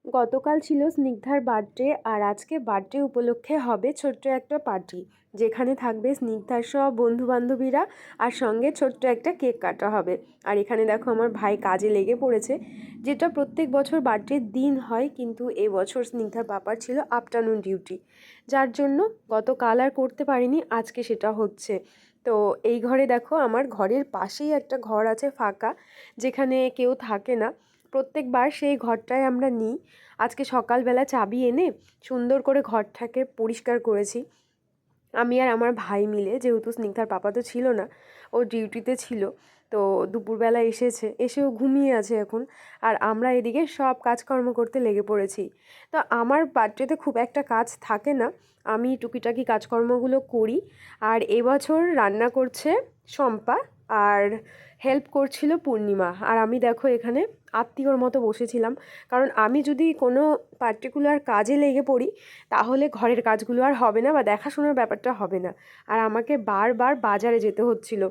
গতকাল ছিল স্নিগ্ধার বার্থডে আর আজকে বার্থডে উপলক্ষে হবে ছোট্ট একটা পার্টি, যেখানে থাকবে স্নিগ্ধার সব বন্ধুবান্ধবীরা আর সঙ্গে ছোট্ট একটা কেক কাটা হবে। আর এখানে দেখো আমার ভাই কাজে লেগে পড়েছে, যেটা প্রত্যেক বছর বার্থডের দিন হয়, কিন্তু এবছর স্নিগ্ধার পাপার ছিল আফটারনুন ডিউটি, যার জন্য গতকাল আর করতে পারিনি, আজকে সেটা হচ্ছে। তো এই ঘরে দেখো, আমার ঘরের পাশেই একটা ঘর আছে ফাঁকা, যেখানে কেউ থাকে না। প্রত্যেকবার সেই ঘরটায় আমরা নিই। আজকে সকালবেলা চাবি এনে সুন্দর করে ঘরটাকে পরিষ্কার করেছি আমি আর আমার ভাই মিলে, যেহেতু স্নিগ্ধার পাপা তো ছিল না, ও ডিউটিতে ছিল। তো দুপুরবেলা এসেও ঘুমিয়ে আছে এখন। আর আমরা এদিকে সব কাজকর্ম করতে লেগে পড়েছি। তো আমার বার্থডেতে খুব একটা কাজ থাকে না, আমি টুকিটাকি কাজকর্মগুলো করি। আর এবছর রান্না করছে শম্পা, আর হেল্প করছিল পূর্ণিমা। আর আমি দেখো এখানে আত্মীয়র মতো বসেছিলাম, কারণ আমি যদি কোনো পার্টিকুলার কাজে লেগে পড়ি তাহলে ঘরের কাজগুলো আর হবে না, বা দেখাশোনার ব্যাপারটা হবে না। আর আমাকে বারবার বাজারে যেতে হচ্ছিল,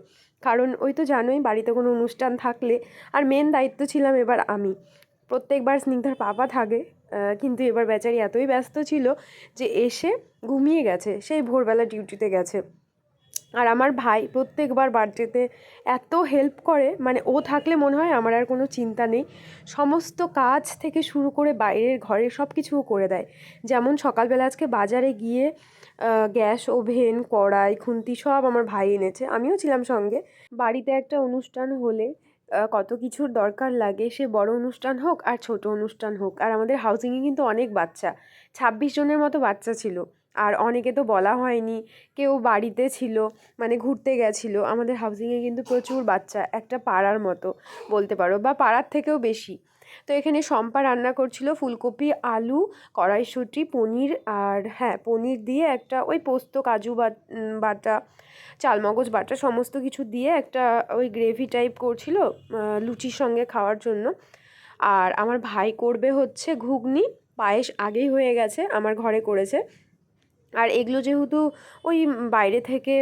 কারণ ওই তো জানোই, বাড়িতে কোনো অনুষ্ঠান থাকলে, আর মেন দায়িত্ব ছিলাম এবার আমি। প্রত্যেকবার স্নিগ্ধার পাপা থাকে, কিন্তু এবার বেচারি এতই ব্যস্ত ছিল যে এসে ঘুমিয়ে গেছে, সেই ভোরবেলা ডিউটিতে গেছে। আর আমার ভাই প্রত্যেকবার বার্থডেতে এত হেল্প করে, মানে ও থাকলে মনে হয় আমার আর কোনো চিন্তা নেই। সমস্ত কাজ থেকে শুরু করে বাইরের ঘরের সব কিছুও করে দেয়। যেমন সকালবেলা আজকে বাজারে গিয়ে গ্যাস ওভেন কড়াই খুন্তি সব আমার ভাই এনেছে, আমিও ছিলাম সঙ্গে। বাড়িতে একটা অনুষ্ঠান হলে কত কিছুর দরকার লাগে, সে বড় অনুষ্ঠান হোক আর ছোট অনুষ্ঠান হোক। আর আমাদের হাউজিংয়ে কিন্তু অনেক বাচ্চা, 26 জনের মতো বাচ্চা ছিল। আর অনেকে তো বলা হয়নি, কেউ বাড়িতে ছিল, মানে ঘুরতে গেছিলো। আমাদের হাউজিংয়ে কিন্তু প্রচুর বাচ্চা, একটা পাড়ার মতো বলতে পারো, বা পাড়ার থেকেও বেশি। তো এখানে শম্পা রান্না করছিল ফুলকপি আলু কড়াইশুঁটি পনির, আর হ্যাঁ পনির দিয়ে একটা ওই পোস্ত কাজু বাটা চালমগজ বাটা সমস্ত কিছু দিয়ে একটা ওই গ্রেভি টাইপ করছিল লুচির সঙ্গে খাওয়ার জন্য। আর আমার ভাই করবে হচ্ছে ঘুগনি, পায়েস আগেই হয়ে গেছে, আমার ঘরে করেছে। আর এগুলো যেহেতু ওই বাইরে থেকে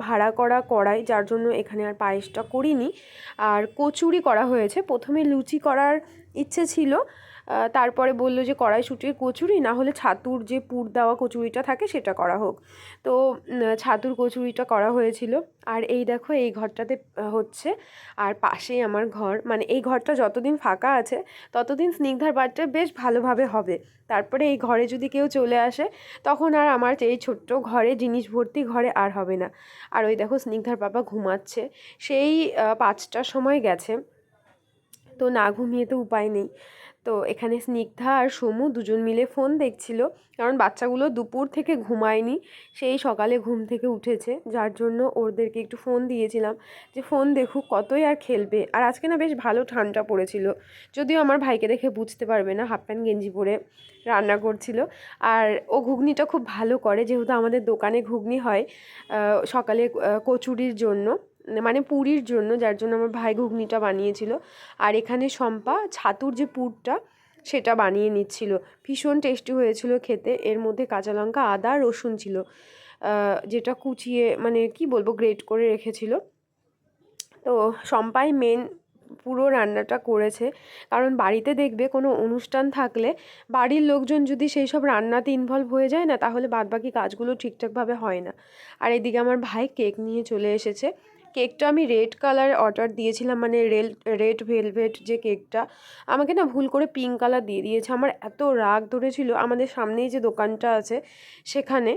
ভাড়া করা কড়াই, যার জন্য এখানে আর পায়েসটা করিনি। আর কচুরি করা হয়েছে, প্রথমে লুচি করার ইচ্ছে ছিল, তারপরে বললো যে কড়াইশুঁটির কচুরি না হলে ছাতুর যে পুর দেওয়া কচুরিটা থাকে সেটা করা হোক। তো ছাতুর কচুরিটা করা হয়েছিল। আর এই দেখো এই ঘরটাতে হচ্ছে, আর পাশেই আমার ঘর, মানে এই ঘরটা যতদিন ফাঁকা আছে ততদিন স্নিগ্ধার বার্থডে বেশ ভালোভাবে হবে। তারপরে এই ঘরে যদি কেউ চলে আসে তখন আর আমার এই ছোট্ট ঘরে জিনিস ভর্তি ঘরে আর হবে না। আর ওই দেখো স্নিগ্ধার বাবা ঘুমাচ্ছে, সেই 5টার সময় গেছে, তো না ঘুমিয়ে তো উপায় নেই। তো এখানে স্নিগ্ধা আর সমু দুজন মিলে ফোন দেখছিল, কারণ বাচ্চাগুলো দুপুর থেকে ঘুমায়নি, সেই সকালে ঘুম থেকে উঠেছে, যার জন্য ওদেরকে একটু ফোন দিয়েছিলাম যে ফোন দেখুক, কতই আর খেলবে। আর আজকে না বেশ ভালো ঠান্ডা পড়েছিল, যদিও আমার ভাইকে দেখে বুঝতে পারবে না, হাফ প্যান্ট গেঞ্জি পরে রান্না করছিল। আর ও ঘুগনিটা খুব ভালো করে, যেহেতু আমাদের দোকানে ঘুগনি হয় সকালে কচুরির জন্য, মানে পুরীর জন্য, যার জন্য আমার ভাই ঘুগনিটা বানিয়েছিল। আর এখানে শম্পা ছাতুর যে পুরটা সেটা বানিয়ে নিচ্ছিল, ভীষণ টেস্টি হয়েছিল খেতে। এর মধ্যে কাঁচা লঙ্কা আদা রসুন ছিল, যেটা কুচিয়ে মানে কি বলবো গ্রেট করে রেখেছিল। তো শম্পাই মেন পুরো রান্নাটা করেছে, কারণ বাড়িতে দেখবে কোনো অনুষ্ঠান থাকলে বাড়ির লোকজন যদি সেই সব রান্নাতে ইনভলভ হয়ে যায় না, তাহলে বাদবাকি কাজগুলো ঠিকঠাকভাবে হয় না। আর এদিকে আমার ভাই কেক নিয়ে চলে এসেছে। কেকটা আমি রেড কালার অর্ডার দিয়েছিলাম, মানে রেড ভেলভেট যে কেকটা, আমাকে না ভুল করে পিঙ্ক কালার দিয়ে দিয়েছে। আমার এত রাগ ধরেছিল, আমাদের সামনেই যে দোকানটা আছে সেখানে।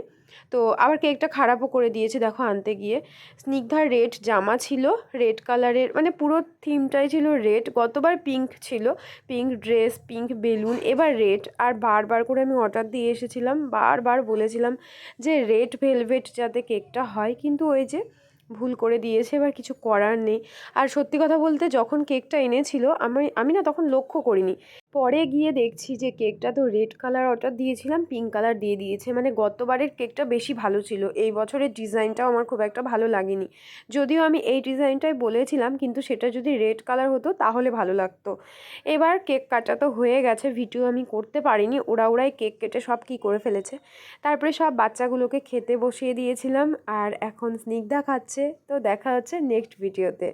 তো আবার কেকটা খারাপও করে দিয়েছে দেখো আনতে গিয়ে। স্নিগ্ধার রেড জামা ছিল, রেড কালারের, মানে পুরো থিমটাই ছিল রেড। গতবার পিঙ্ক ছিল, পিঙ্ক ড্রেস পিঙ্ক বেলুন, এবার রেড। আর বারবার করে আমি অর্ডার দিয়ে এসেছিলাম, বারবার বলেছিলাম যে রেড ভেলভেট যাতে কেকটা হয়, কিন্তু ওই যে ভুল করে দিয়েছে, এবার কিছু করার নেই। আর সত্যি কথা বলতে যখন কেকটা এনেছিল আমি না তখন লক্ষ্য করিনি, পরে গিয়ে দেখছি যে কেকটা তো রেড কালার অর্ডার দিয়েছিলাম, পিঙ্ক কালার দিয়ে দিয়েছে। মানে গতবারের কেকটা বেশি ভালো ছিল, এই বছরের ডিজাইনটাও আমার খুব একটা ভালো লাগেনি। যদিও আমি এই ডিজাইনটাই বলেছিলাম, কিন্তু সেটা যদি রেড কালার হতো তাহলে ভালো লাগতো। এবার কেক কাটা তো হয়ে গেছে, ভিডিও আমি করতে পারিনি, ওরাই কেক কেটে সব কী করে ফেলেছে। তারপরে সব বাচ্চাগুলোকে খেতে বসিয়ে দিয়েছিলাম, আর এখন স্নিগ্ধা খাচ্ছে। তো দেখা হচ্ছে নেক্সট ভিডিওতে।